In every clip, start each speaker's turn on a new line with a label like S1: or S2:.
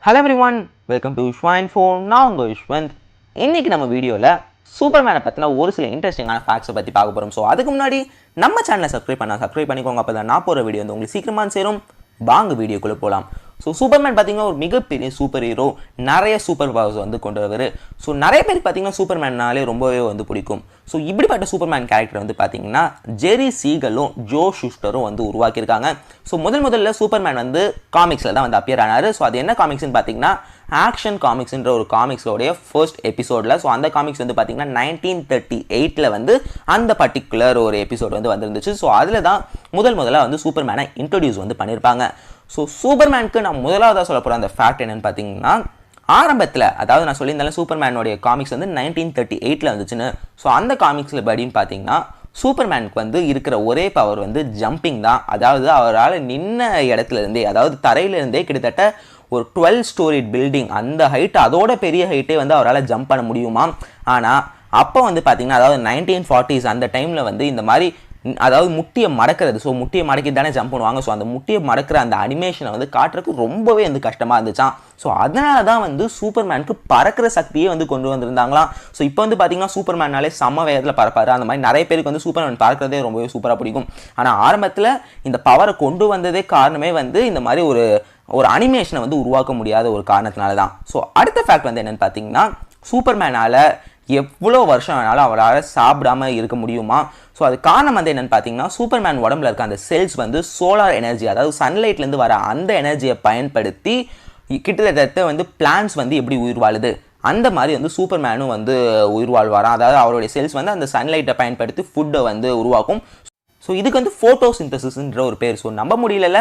S1: Hello everyone, welcome to ஷ்வைன் phone. நான் உங்கள் யஷ்வந்த். இன்றைக்கி நம்ம வீடியோவில் சூப்பர்மேனை பற்றின ஒரு சில இன்ட்ரெஸ்டிங்கான ஃபேக்ட்ஸை பற்றி பார்க்க போகிறோம். ஸோ அதுக்கு முன்னாடி நம்ம சேனலை சப்ஸ்கிரைப் பண்ணிக்கோங்க. அப்போ தான் நான் போகிற வீடியோ வந்து உங்களுக்கு சீக்கிரமாக சேரும். வாங்க வீடியோக்குள்ளே போகலாம். ஸோ சூப்பர்மேன் பார்த்தீங்கன்னா ஒரு மிகப்பெரிய சூப்பர் ஹீரோ, நிறைய சூப்பர் பவர்ஸ் வந்து கொண்டவர். ஸோ நிறைய பேர் பார்த்தீங்கன்னா சூப்பர்மேன்னாலே ரொம்பவே வந்து பிடிக்கும். ஸோ இப்படிப்பட்ட சூப்பர்மேன் கேரக்டர் வந்து பார்த்தீங்கன்னா ஜெரி சீகலும் ஜோ ஷூஸ்டரும் வந்து உருவாக்கியிருக்காங்க. ஸோ முதல்ல சூப்பர்மேன் வந்து காமிக்ஸில் தான் வந்து அப்பியர் ஆனார். ஸோ அது என்ன காமிக்ஸ்னு பார்த்தீங்கன்னா ஆக்ஷன் காமிக்ஸ்ன்ற ஒரு காமிக்ஸோடைய ஃபர்ஸ்ட் எபிசோடில். ஸோ அந்த காமிக்ஸ் வந்து பார்த்தீங்கன்னா 1938 வந்து அந்த பர்டிகுலர் ஒரு எபிசோட் வந்து வந்துருந்துச்சு. ஸோ அதில் தான் முதல்ல வந்து சூப்பர்மேனை இன்ட்ரடியூஸ் வந்து பண்ணியிருப்பாங்க. ஸோ சூப்பர்மேனுக்கு நான் முதலாவதாக சொல்ல போகிற அந்த ஃபேக்ட் என்னென்னு பார்த்தீங்கன்னா, ஆரம்பத்தில் அதாவது நான் சொல்லியிருந்தாலும் சூப்பர்மேனுடைய காமிக்ஸ் வந்து 1938 வந்துச்சுன்னு. ஸோ அந்த காமிக்ஸில் படின்னு பார்த்தீங்கன்னா சூப்பர்மேனுக்கு வந்து இருக்கிற ஒரே பவர் வந்து ஜம்பிங் தான். அதாவது அவரால் நின்ன இடத்துலேருந்தே, அதாவது தரையிலேருந்தே கிட்டத்தட்ட ஒரு 12 ஸ்டோரி பில்டிங் அந்த ஹைட், அதோட பெரிய ஹைட்டே வந்து அவரால் ஜம்ப் பண்ண முடியுமா. ஆனால் அப்போ வந்து பார்த்தீங்கன்னா அதாவது 1940s அந்த டைமில் வந்து இந்த மாதிரி அதாவது முட்டியை மடக்கிறது, ஸோ முட்டியை மடக்கி தானே ஜம்ப் பண்ணுவாங்க. ஸோ அந்த முட்டியை மடக்கிற அந்த அனிமேஷனை வந்து காட்டுறதுக்கு ரொம்பவே வந்து கஷ்டமாக இருந்துச்சான். ஸோ அதனால தான் வந்து சூப்பர்மேனுக்கு பறக்கிற சக்தியே வந்து கொண்டு வந்திருந்தாங்களாம். ஸோ இப்போ வந்து பார்த்தீங்கன்னா சூப்பர்மேனாலே செம்ம வேகத்தில் பறப்பாரு. அந்த மாதிரி நிறைய பேருக்கு வந்து சூப்பர்மேன் பறக்கிறதே ரொம்பவே சூப்பராக பிடிக்கும். ஆனால் ஆரம்பத்தில் இந்த பவரை கொண்டு வந்ததே காரணமே வந்து இந்த மாதிரி ஒரு அனிமேஷனை வந்து உருவாக்க முடியாத ஒரு காரணத்தினால தான். ஸோ அடுத்த ஃபேக்ட் வந்து என்னென்னு பார்த்தீங்கன்னா, சூப்பர்மேனால் எவ்வளோ வருஷம் வேணாலும் அவரால் சாப்பிடாம இருக்க முடியுமா. ஸோ அது காரணம் வந்து என்னென்னு பார்த்தீங்கன்னா, சூப்பர்மேன் உடம்புல இருக்க அந்த செல்ஸ் வந்து சோலார் எனர்ஜி, அதாவது சன்லைட்லேருந்து வர அந்த எனர்ஜியை பயன்படுத்தி கிட்டத்தட்ட வந்து பிளான்ஸ் வந்து எப்படி உயிர் வாழுது அந்த மாதிரி வந்து சூப்பர்மேனும் வந்து உயிர் வாழ்வாராம். அதாவது அவருடைய செல்ஸ் வந்து அந்த சன்லைட்டை பயன்படுத்தி ஃபுட்டை வந்து உருவாக்கும். ஸோ இதுக்கு வந்து ஃபோட்டோசிந்தசிஸ்ன்ற ஒரு பேர். ஸோ நம்ப முடியல,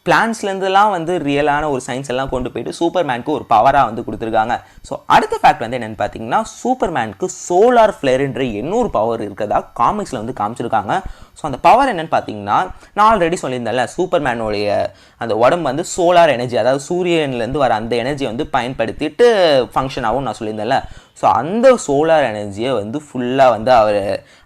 S1: பிளான்ஸ்லேருந்துலாம் வந்து ரியலான ஒரு சயின்ஸ் எல்லாம் கொண்டு போயிட்டு சூப்பர்மேனுக்கு ஒரு பவராக வந்து கொடுத்துருக்காங்க. ஸோ அடுத்த ஃபேக்ட் வந்து என்னென்னு பார்த்தீங்கன்னா, சூப்பர்மேனுக்கு சோலார் ஃப்ளேர்ன்ற இன்னொரு பவர் இருக்கிறதா காமிக்ஸில் வந்து காமிச்சிருக்காங்க. ஸோ அந்த பவர் என்னென்னு பார்த்தீங்கன்னா, நான் ஆல்ரெடி சொல்லியிருந்தேன்ல, சூப்பர்மேனுடைய அந்த உடம்பு வந்து சோலார் எனர்ஜி, அதாவது சூரியன்லேருந்து வர அந்த எனர்ஜியை வந்து பயன்படுத்திட்டு ஃபங்க்ஷன் ஆகும் நான் சொல்லியிருந்தேன்ல. ஸோ அந்த சோலார் எனர்ஜியை வந்து ஃபுல்லாக வந்து அவர்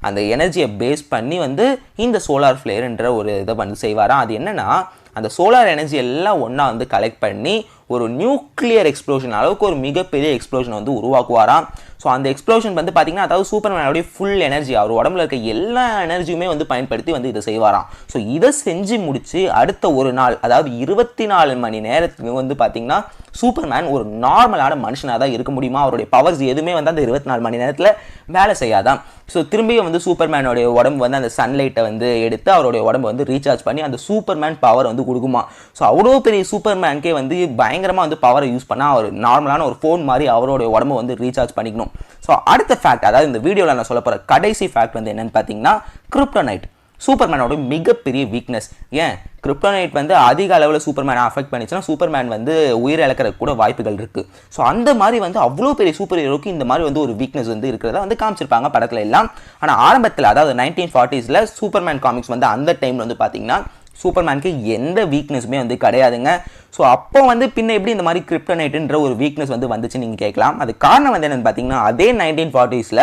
S1: அந்த எனர்ஜியை பேஸ் பண்ணி வந்து இந்த சோலார் ஃப்ளேர்ன்ற ஒரு இதை வந்து செய்வாராம். அது என்னென்னா, அந்த சோலார் எனர்ஜி எல்லாம் ஒன்றா வந்து கலெக்ட் பண்ணி ஒரு நியூக்ளியர் எக்ஸ்ப்ளோஷன் அளவுக்கு ஒரு மிகப்பெரிய எக்ஸ்ப்ளோஷன் வந்து உருவாக்குவாராம். ஸோ அந்த எக்ஸ்ப்ளோஷன் வந்து பார்த்தீங்கன்னா, அதாவது சூப்பர்மேனுடைய ஃபுல் எனர்ஜி, அவர் உடம்புல இருக்க எல்லா எனர்ஜியுமே வந்து பயன்படுத்தி வந்து இதை செய்வாராம். ஸோ இதை செஞ்சு முடித்து அடுத்த ஒரு நாள், அதாவது 24 மணி நேரத்துக்கு வந்து பார்த்தீங்கன்னா சூப்பர்மேன் ஒரு நார்மலான மனுஷனாக தான் இருக்க முடியுமா. அவருடைய பவர்ஸ் எதுவுமே வந்து அந்த 24 மணி நேரத்தில் வேலை செய்யாதான். ஸோ திரும்பியும் வந்து சூப்பர்மேனுடைய உடம்பு வந்து அந்த சன்லைட்டை வந்து எடுத்து அவருடைய உடம்பு வந்து ரீசார்ஜ் பண்ணி அந்த சூப்பர்மேன் பவர் வந்து கொடுக்குமா. ஸோ அவ்வளோ பெரிய சூப்பர்மேனுக்கே வந்து பயங்கரமாக வந்து பவரை யூஸ் பண்ணால் அவர் நார்மலான ஒரு ஃபோன் மாதிரி அவருடைய உடம்பு வந்து ரீசார்ஜ் பண்ணிக்கணும். ஸோ அடுத்த ஃபேக்ட், அதாவது இந்த வீடியோவில் நான் சொல்ல போகிற கடைசி ஃபேக்ட் வந்து என்னென்னு பார்த்தீங்கன்னா, கிரிப்டோனைட் சூப்பர்மேனோட மிகப்பெரிய வீக்னஸ். ஏன் கிரிப்டோனைட் வந்து அதிக அளவில் சூப்பர்மேனை அஃபெக்ட் பண்ணிச்சுன்னா சூப்பர்மேன் வந்து உயிர் இழக்கிறதுக்கு கூட வாய்ப்புகள் இருக்குது. ஸோ அந்த மாதிரி வந்து அவ்வளோ பெரிய சூப்பர் ஹீரோக்கு இந்த மாதிரி வந்து ஒரு வீக்னஸ் வந்து இருக்கிறத வந்து காமிச்சிருப்பாங்க படத்தில் எல்லாம். ஆனால் ஆரம்பத்தில், அதாவது 1940s சூப்பர்மேன் காமிக்ஸ் வந்து அந்த டைமில் வந்து பார்த்தீங்கன்னா சூப்பர்மேனுக்கு எந்த வீக்னஸுமே வந்து கிடையாதுங்க. ஸோ அப்போ வந்து பின்ன எப்படி இந்த மாதிரி கிரிப்டோனைட்ன்ற ஒரு வீக்னஸ் வந்து வந்துச்சு நீங்கள் கேட்கலாம். அது காரணம் வந்து என்னென்னு பார்த்தீங்கன்னா, அதே 1940s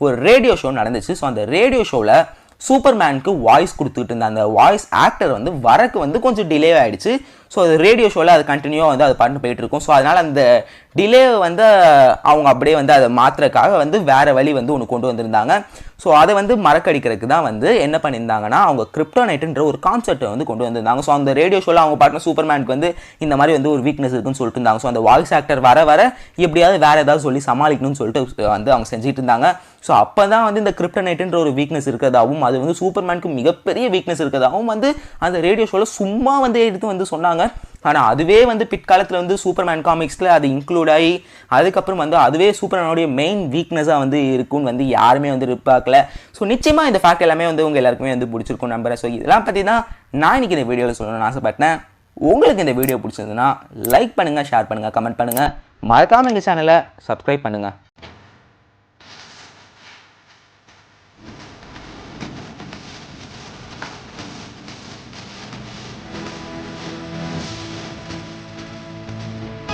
S1: ஒரு ரேடியோ ஷோ நடந்துச்சு. ஸோ அந்த ரேடியோ ஷோவில் சூப்பர்மேனுக்கு வாய்ஸ் கொடுத்துட்டு இருந்த அந்த வாய்ஸ் ஆக்டர் வந்து வரக்கு வந்து கொஞ்சம் டிலே ஆகிடுச்சு. ஸோ அது ரேடியோ ஷோவில் அது கண்டினியூவாக வந்து அது பாட்டு போயிட்டு இருக்கும். ஸோ அதனால் அந்த டிலே வந்து அவங்க அப்படியே வந்து அதை மாற்றுறதுக்காக வந்து வேறு வழி வந்து ஒன்று கொண்டு வந்திருந்தாங்க. ஸோ அதை வந்து மறக்கடிக்கிறதுக்கு தான் வந்து என்ன பண்ணியிருந்தாங்கன்னா, அவங்க கிரிப்டோனைட்ன்ற ஒரு கான்செப்டை வந்து கொண்டு வந்திருந்தாங்க. ஸோ அந்த ரேடியோ ஷோவில் அவங்க பாட்டின சூப்பர்மேனுக்கு வந்து இந்த மாதிரி வந்து ஒரு வீக்னஸ் இருக்குன்னு சொல்லிட்டு இருந்தாங்க. ஸோ அந்த வாய்ஸ் ஆக்டர் வர எப்படியாவது வேறு ஏதாவது சொல்லி சமாளிக்கணும்னு சொல்லிட்டு வந்து அவங்க செஞ்சுட்டு இருந்தாங்க. ஸோ அப்போ தான் வந்து இந்த கிரிப்டோனைட்ன்ற ஒரு வீக்னஸ் இருக்கிறதாகவும் அது வந்து சூப்பர்மேனுக்கு மிகப்பெரிய வீக்னஸ் இருக்கிறதாகவும் வந்து அந்த ரேடியோ ஷோவில் சும்மா வந்து எடுத்து வந்து சொன்னாங்க. ஆனால் அதுவே வந்து பிற்காலத்தில் வந்து சூப்பர்மேன் காமிக்ஸில் அது இன்க்ளூட் ஆகி அதுக்கப்புறம் வந்து அதுவே சூப்பர்மேனுடைய மெயின் வீக்னஸாக வந்து இருக்குன்னு வந்து யாருமே வந்து பார்க்கல. ஸோ நிச்சயமாக இந்த ஃபேக்ட் எல்லாமே வந்து உங்கள் எல்லாருக்குமே வந்து பிடிச்சிருக்கும் நம்புறேன். ஸோ இதெல்லாம் பற்றி தான் நான் இன்றைக்கி இந்த வீடியோவில் சொல்லணும்னு ஆசைப்பட்டேன். உங்களுக்கு இந்த வீடியோ பிடிச்சிருந்ததுன்னா லைக் பண்ணுங்கள், ஷேர் பண்ணுங்கள், கமெண்ட் பண்ணுங்கள், மறக்காமல் எங்கள் சேனலை சப்ஸ்கிரைப் பண்ணுங்கள்.